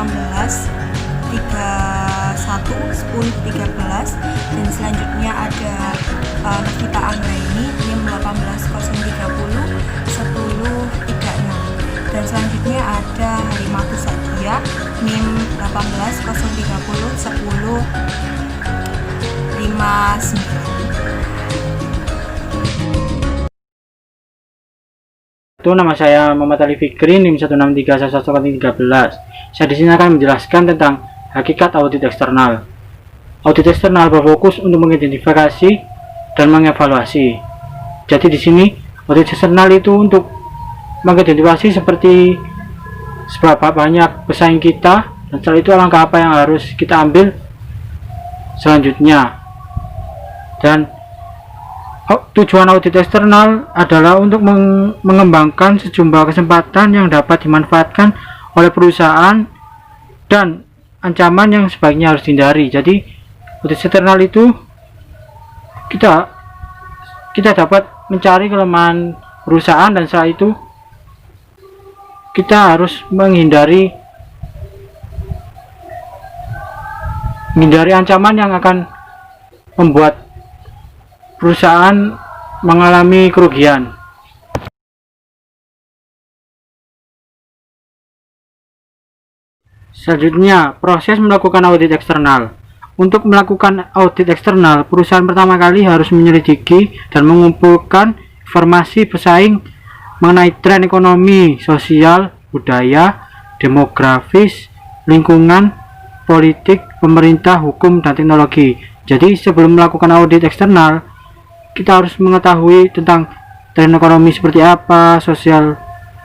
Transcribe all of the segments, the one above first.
16, 31, 10, 13, dan selanjutnya ada Novita Anggraini NIM 18.030, 10, 36, dan selanjutnya ada Harimatu Sadia NIM 18.030, 10, 59. Itu nama saya Muhammad Ali Fikri, NIM 1631113. Saya di sini akan menjelaskan tentang hakikat audit eksternal. Audit eksternal berfokus untuk mengidentifikasi dan mengevaluasi. Jadi di sini audit eksternal itu untuk mengidentifikasi seperti seberapa banyak pesaing kita, dan setelah itu langkah apa yang harus kita ambil selanjutnya. Dan tujuan audit eksternal adalah untuk mengembangkan sejumlah kesempatan yang dapat dimanfaatkan oleh perusahaan dan ancaman yang sebaiknya harus dihindari. Jadi audit eksternal itu kita dapat mencari kelemahan perusahaan, dan setelah itu kita harus menghindari ancaman yang akan membuat perusahaan mengalami kerugian. Selanjutnya, proses melakukan audit eksternal. Untuk melakukan audit eksternal, perusahaan pertama kali harus menyelidiki dan mengumpulkan informasi pesaing mengenai tren ekonomi, sosial, budaya, demografis, lingkungan, politik, pemerintah, hukum, dan teknologi. Jadi sebelum melakukan audit eksternal, kita harus mengetahui tentang tren ekonomi seperti apa, sosial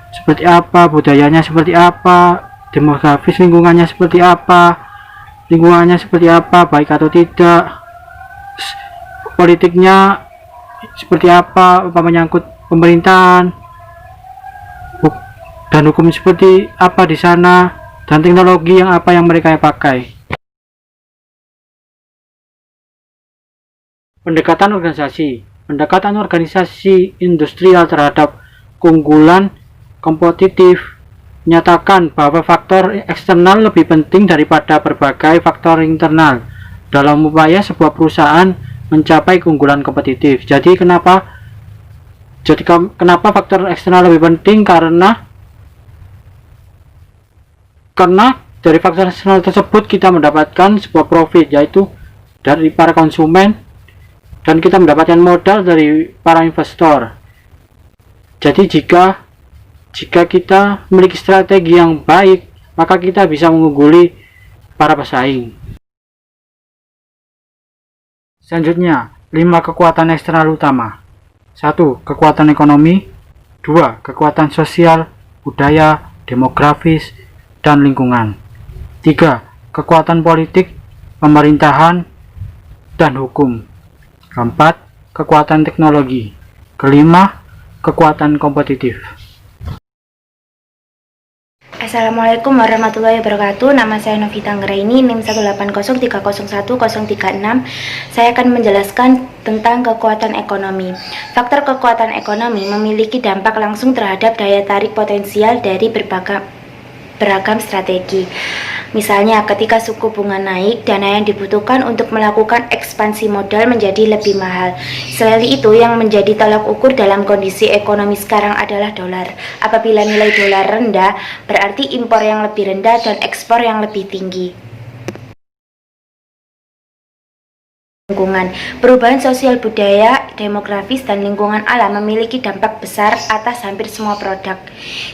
seperti apa, budayanya seperti apa, demografis lingkungannya seperti apa, baik atau tidak, politiknya seperti apa menyangkut pemerintahan, dan hukum seperti apa di sana, dan teknologi yang apa yang mereka pakai. Pendekatan organisasi industrial terhadap keunggulan kompetitif menyatakan bahwa faktor eksternal lebih penting daripada berbagai faktor internal dalam upaya sebuah perusahaan mencapai keunggulan kompetitif. Jadi kenapa faktor eksternal lebih penting? Karena dari faktor eksternal tersebut kita mendapatkan sebuah profit, yaitu dari para konsumen, dan kita mendapatkan modal dari para investor. Jadi jika kita memiliki strategi yang baik, maka kita bisa mengungguli para pesaing. Selanjutnya, 5 kekuatan eksternal utama. 1. Kekuatan ekonomi. 2. Kekuatan sosial, budaya, demografis, dan lingkungan. 3. Kekuatan politik, pemerintahan, dan hukum. Keempat, kekuatan teknologi. Kelima, kekuatan kompetitif. Assalamualaikum warahmatullahi wabarakatuh. Nama saya Novita Anggraini, NIM 180301036. Saya akan menjelaskan tentang kekuatan ekonomi. Faktor kekuatan ekonomi memiliki dampak langsung terhadap daya tarik potensial dari beragam strategi. Misalnya, ketika suku bunga naik, dana yang dibutuhkan untuk melakukan ekspansi modal menjadi lebih mahal. Selain itu, yang menjadi tolak ukur dalam kondisi ekonomi sekarang adalah dolar. Apabila nilai dolar rendah, berarti impor yang lebih rendah dan ekspor yang lebih tinggi. Lingkungan. Perubahan sosial, budaya, demografis, dan lingkungan alam memiliki dampak besar atas hampir semua produk.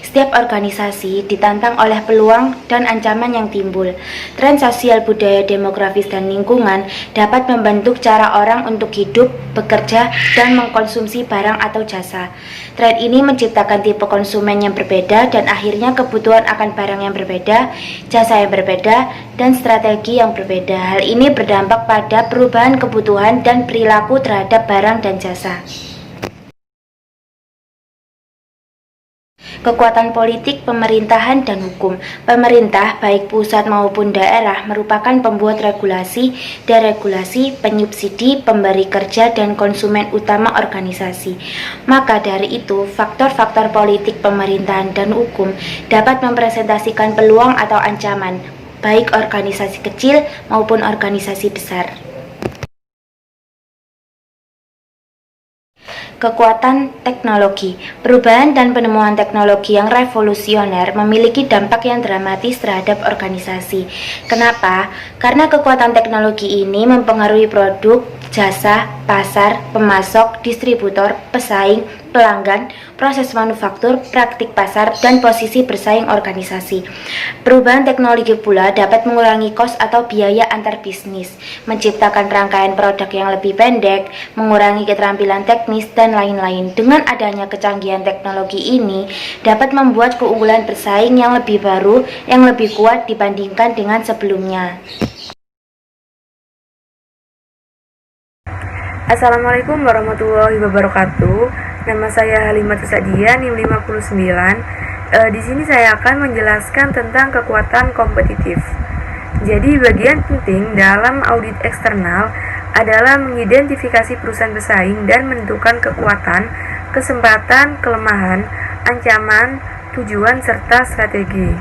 Setiap organisasi ditantang oleh peluang dan ancaman yang timbul. Tren sosial, budaya, demografis, dan lingkungan dapat membentuk cara orang untuk hidup, bekerja, dan mengkonsumsi barang atau jasa. Tren ini menciptakan tipe konsumen yang berbeda dan akhirnya kebutuhan akan barang yang berbeda, jasa yang berbeda, dan strategi yang berbeda. Hal ini berdampak pada perubahan kebutuhan dan perilaku terhadap barang dan jasa. Kekuatan politik, pemerintahan, dan hukum. Pemerintah, baik pusat maupun daerah, merupakan pembuat regulasi, deregulasi, penyubsidi, pemberi kerja, dan konsumen utama organisasi. Maka dari itu, faktor-faktor politik, pemerintahan, dan hukum dapat mempresentasikan peluang atau ancaman, baik organisasi kecil maupun organisasi besar. Kekuatan teknologi. Perubahan dan penemuan teknologi yang revolusioner memiliki dampak yang dramatis terhadap organisasi. Kenapa? Karena kekuatan teknologi ini mempengaruhi produk, jasa, pasar, pemasok, distributor, pesaing, pelanggan, proses manufaktur, praktik pasar, dan posisi bersaing organisasi. Perubahan teknologi pula dapat mengurangi kos atau biaya antar bisnis, menciptakan rangkaian produk yang lebih pendek, mengurangi keterampilan teknis, dan lain-lain. Dengan adanya kecanggihan teknologi ini, dapat membuat keunggulan bersaing yang lebih baru, yang lebih kuat dibandingkan dengan sebelumnya. Assalamualaikum warahmatullahi wabarakatuh. Nama saya Halimatus Sadia, NIM 59. Di sini saya akan menjelaskan tentang kekuatan kompetitif. Jadi bagian penting dalam audit eksternal adalah mengidentifikasi perusahaan bersaing dan menentukan kekuatan, kesempatan, kelemahan, ancaman, tujuan, serta strategi.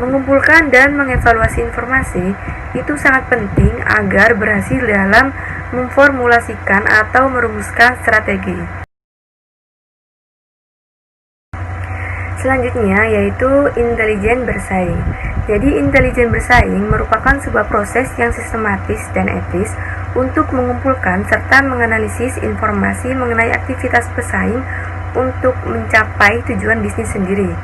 Mengumpulkan dan mengevaluasi informasi itu sangat penting agar berhasil dalam memformulasikan atau merumuskan strategi. Selanjutnya yaitu intelijen bersaing. Jadi intelijen bersaing merupakan sebuah proses yang sistematis dan etis untuk mengumpulkan serta menganalisis informasi mengenai aktivitas pesaing untuk mencapai tujuan bisnis sendiri.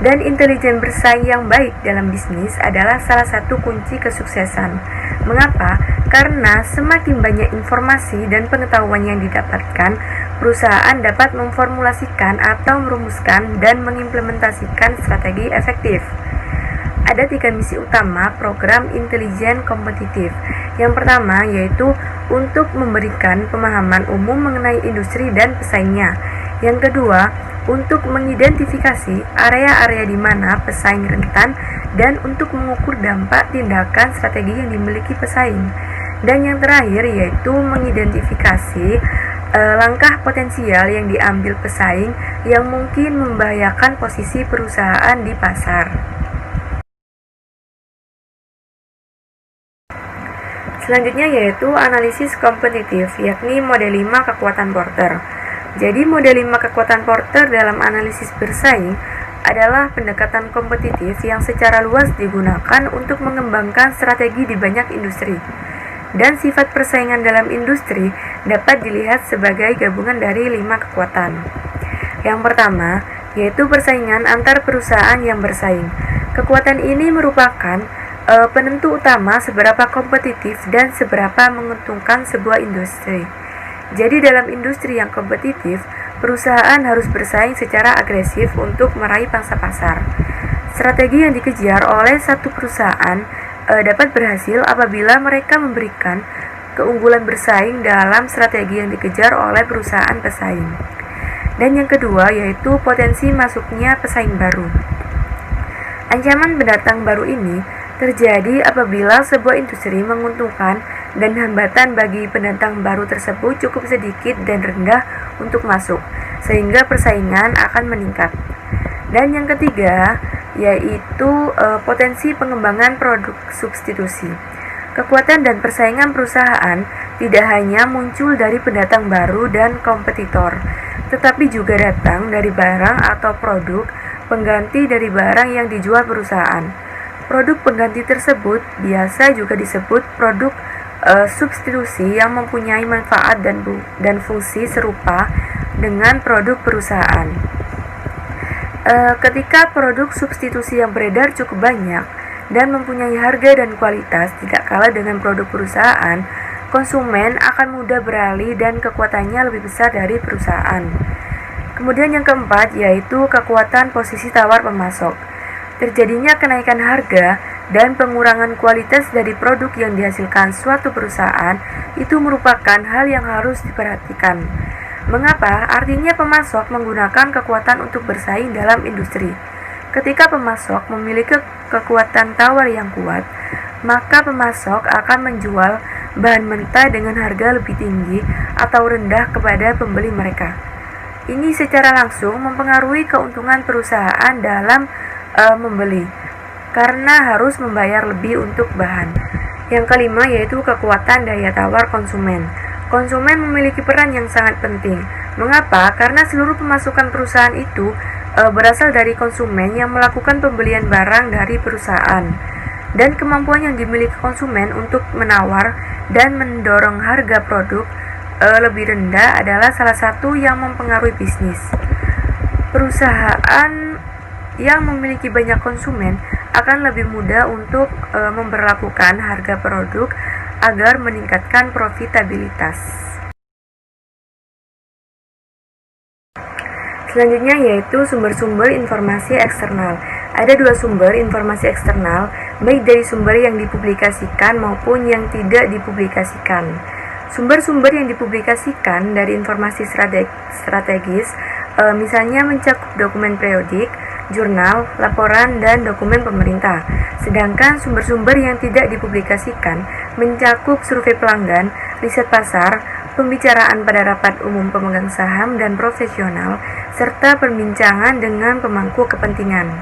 Dan intelijen bersaing yang baik dalam bisnis adalah salah satu kunci kesuksesan. Mengapa? Karena semakin banyak informasi dan pengetahuan yang didapatkan, perusahaan dapat memformulasikan atau merumuskan dan mengimplementasikan strategi efektif. Ada 3 misi utama program intelijen kompetitif. Yang pertama yaitu untuk memberikan pemahaman umum mengenai industri dan pesaingnya. Yang kedua, untuk mengidentifikasi area-area di mana pesaing rentan dan untuk mengukur dampak tindakan strategi yang dimiliki pesaing. Dan yang terakhir yaitu mengidentifikasi langkah potensial yang diambil pesaing yang mungkin membahayakan posisi perusahaan di pasar. Selanjutnya yaitu analisis kompetitif, yakni model 5 kekuatan Porter. Jadi model 5 kekuatan Porter dalam analisis bersaing adalah pendekatan kompetitif yang secara luas digunakan untuk mengembangkan strategi di banyak industri. Dan sifat persaingan dalam industri dapat dilihat sebagai gabungan dari 5 kekuatan. Yang pertama, yaitu persaingan antar perusahaan yang bersaing. Kekuatan ini merupakan penentu utama seberapa kompetitif dan seberapa menguntungkan sebuah industri. Jadi dalam industri yang kompetitif, perusahaan harus bersaing secara agresif untuk meraih pangsa pasar. Strategi yang dikejar oleh satu perusahaan dapat berhasil apabila mereka memberikan keunggulan bersaing dalam strategi yang dikejar oleh perusahaan pesaing. Dan yang kedua yaitu potensi masuknya pesaing baru. Ancaman pendatang baru ini terjadi apabila sebuah industri menguntungkan dan hambatan bagi pendatang baru tersebut cukup sedikit dan rendah untuk masuk, sehingga persaingan akan meningkat. Dan yang ketiga yaitu potensi pengembangan produk substitusi. Kekuatan dan persaingan perusahaan tidak hanya muncul dari pendatang baru dan kompetitor, tetapi juga datang dari barang atau produk pengganti dari barang yang dijual perusahaan. Produk pengganti tersebut biasa juga disebut produk substitusi yang mempunyai manfaat dan fungsi serupa dengan produk perusahaan. Ketika produk substitusi yang beredar cukup banyak dan mempunyai harga dan kualitas tidak kalah dengan produk perusahaan, konsumen akan mudah beralih dan kekuatannya lebih besar dari perusahaan. Kemudian yang keempat yaitu kekuatan posisi tawar pemasok. Terjadinya kenaikan harga dan pengurangan kualitas dari produk yang dihasilkan suatu perusahaan itu merupakan hal yang harus diperhatikan. Mengapa? Artinya pemasok menggunakan kekuatan untuk bersaing dalam industri. Ketika pemasok memiliki kekuatan tawar yang kuat, maka pemasok akan menjual bahan mentah dengan harga lebih tinggi atau rendah kepada pembeli mereka. Ini secara langsung mempengaruhi keuntungan perusahaan dalam membeli, karena harus membayar lebih untuk bahan. Yang kelima yaitu kekuatan daya tawar konsumen. Konsumen memiliki peran yang sangat penting. Mengapa? Karena seluruh pemasukan perusahaan itu berasal dari konsumen yang melakukan pembelian barang dari perusahaan. Dan kemampuan yang dimiliki konsumen untuk menawar dan mendorong harga produk lebih rendah adalah salah satu yang mempengaruhi bisnis. Perusahaan yang memiliki banyak konsumen akan lebih mudah untuk memberlakukan harga produk agar meningkatkan profitabilitas. Selanjutnya yaitu sumber-sumber informasi eksternal. Ada dua sumber informasi eksternal, baik dari sumber yang dipublikasikan maupun yang tidak dipublikasikan. Sumber-sumber yang dipublikasikan dari informasi strategis, misalnya mencakup dokumen periodik, jurnal, laporan, dan dokumen pemerintah. Sedangkan sumber-sumber yang tidak dipublikasikan mencakup survei pelanggan, riset pasar, pembicaraan pada rapat umum pemegang saham dan profesional, serta perbincangan dengan pemangku kepentingan.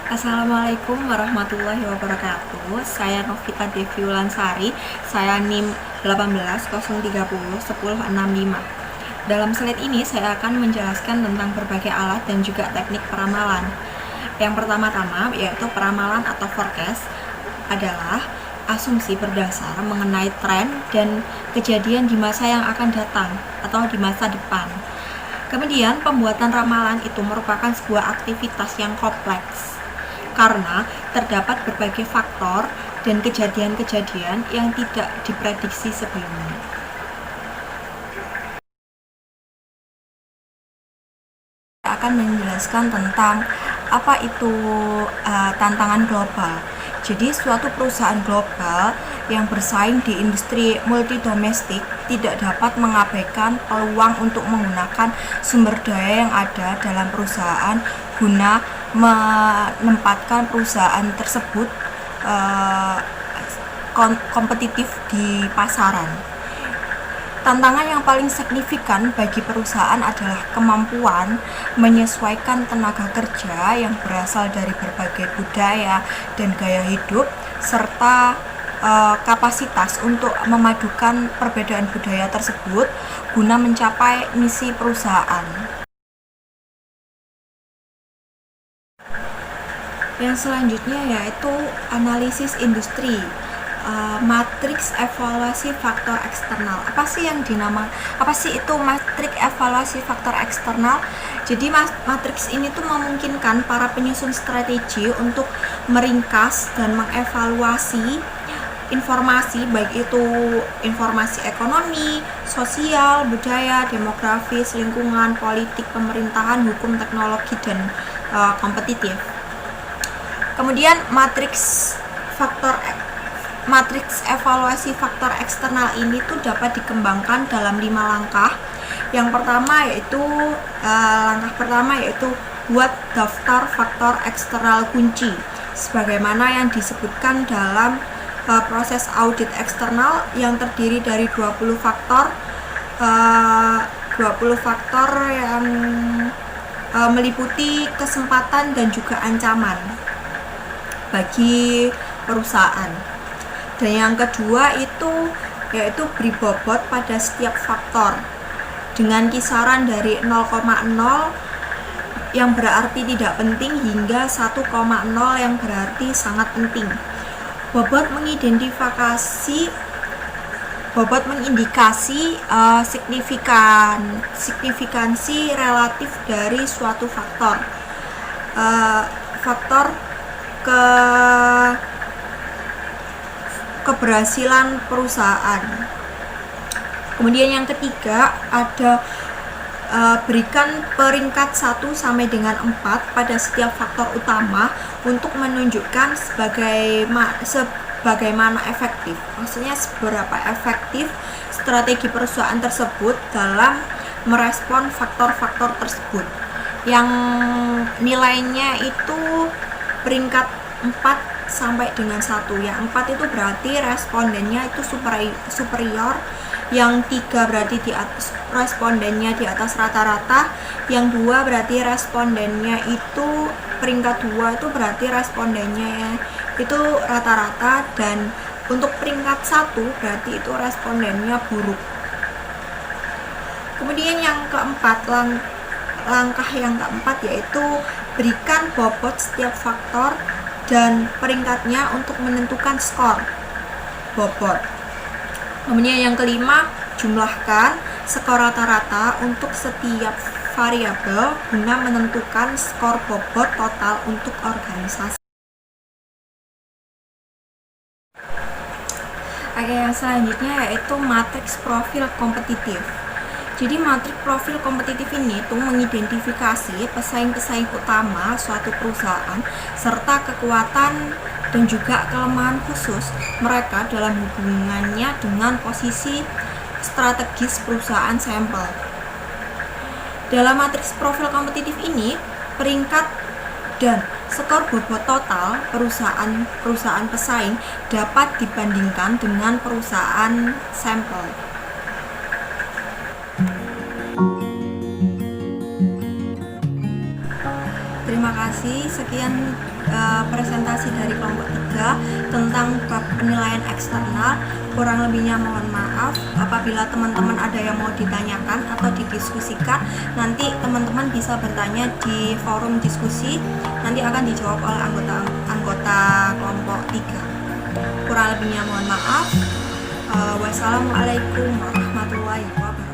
Assalamualaikum warahmatullahi wabarakatuh. Saya Novita Devi Wulansari. Saya NIM 180301065. Dalam slide ini saya akan menjelaskan tentang berbagai alat dan juga teknik peramalan. Yang pertama-tama yaitu peramalan atau forecast adalah asumsi berdasar mengenai tren dan kejadian di masa yang akan datang atau di masa depan. Kemudian pembuatan ramalan itu merupakan sebuah aktivitas yang kompleks karena terdapat berbagai faktor dan kejadian-kejadian yang tidak diprediksi sebelumnya. Akan menjelaskan tentang apa itu tantangan global. Jadi suatu perusahaan global yang bersaing di industri multidomestik tidak dapat mengabaikan peluang untuk menggunakan sumber daya yang ada dalam perusahaan guna menempatkan perusahaan tersebut kompetitif di pasaran. Tantangan yang paling signifikan bagi perusahaan adalah kemampuan menyesuaikan tenaga kerja yang berasal dari berbagai budaya dan gaya hidup, serta kapasitas untuk memadukan perbedaan budaya tersebut guna mencapai misi perusahaan. Yang selanjutnya yaitu analisis industri. Matriks evaluasi faktor eksternal. Apa sih itu matriks evaluasi faktor eksternal? Jadi matriks ini tuh memungkinkan para penyusun strategi untuk meringkas dan mengevaluasi informasi, baik itu informasi ekonomi, sosial, budaya, demografis, lingkungan, politik, pemerintahan, hukum, teknologi, dan kompetitif. Kemudian matriks evaluasi faktor eksternal ini tuh dapat dikembangkan dalam 5 langkah. Yang pertama yaitu buat daftar faktor eksternal kunci sebagaimana yang disebutkan dalam proses audit eksternal yang terdiri dari 20 faktor yang meliputi kesempatan dan juga ancaman bagi perusahaan. Dan yang kedua yaitu beri bobot pada setiap faktor dengan kisaran dari 0,0 yang berarti tidak penting hingga 1,0 yang berarti sangat penting. Bobot mengindikasi signifikansi relatif dari suatu faktor. Keberhasilan perusahaan. Kemudian yang ketiga ada berikan peringkat 1 sampai dengan 4 pada setiap faktor utama untuk menunjukkan bagaimana efektif, maksudnya seberapa efektif strategi perusahaan tersebut dalam merespon faktor-faktor tersebut, yang nilainya itu peringkat 4 sampai dengan 1. Yang 4 itu berarti respondennya itu superior, yang 3 berarti di atas, respondennya di atas rata-rata, yang 2 berarti respondennya itu peringkat 2 itu berarti respondennya itu rata-rata, dan untuk peringkat 1 berarti itu respondennya buruk. Kemudian yang keempat, langkah yang keempat yaitu berikan bobot setiap faktor dan peringkatnya untuk menentukan skor bobot. Kemudian yang kelima, jumlahkan skor rata-rata untuk setiap variabel guna menentukan skor bobot total untuk organisasi. Oke, yang selanjutnya yaitu matriks profil kompetitif. Jadi matriks profil kompetitif ini tuh mengidentifikasi pesaing-pesaing utama suatu perusahaan serta kekuatan dan juga kelemahan khusus mereka dalam hubungannya dengan posisi strategis perusahaan sampel. Dalam matriks profil kompetitif ini, peringkat dan skor bobot total perusahaan pesaing dapat dibandingkan dengan perusahaan sampel. Terima kasih, sekian presentasi dari kelompok 3 tentang bab penilaian eksternal. Kurang lebihnya mohon maaf. Apabila teman-teman ada yang mau ditanyakan atau didiskusikan, nanti teman-teman bisa bertanya di forum diskusi, nanti akan dijawab oleh anggota kelompok 3. Kurang lebihnya mohon maaf. Wassalamualaikum warahmatullahi wabarakatuh.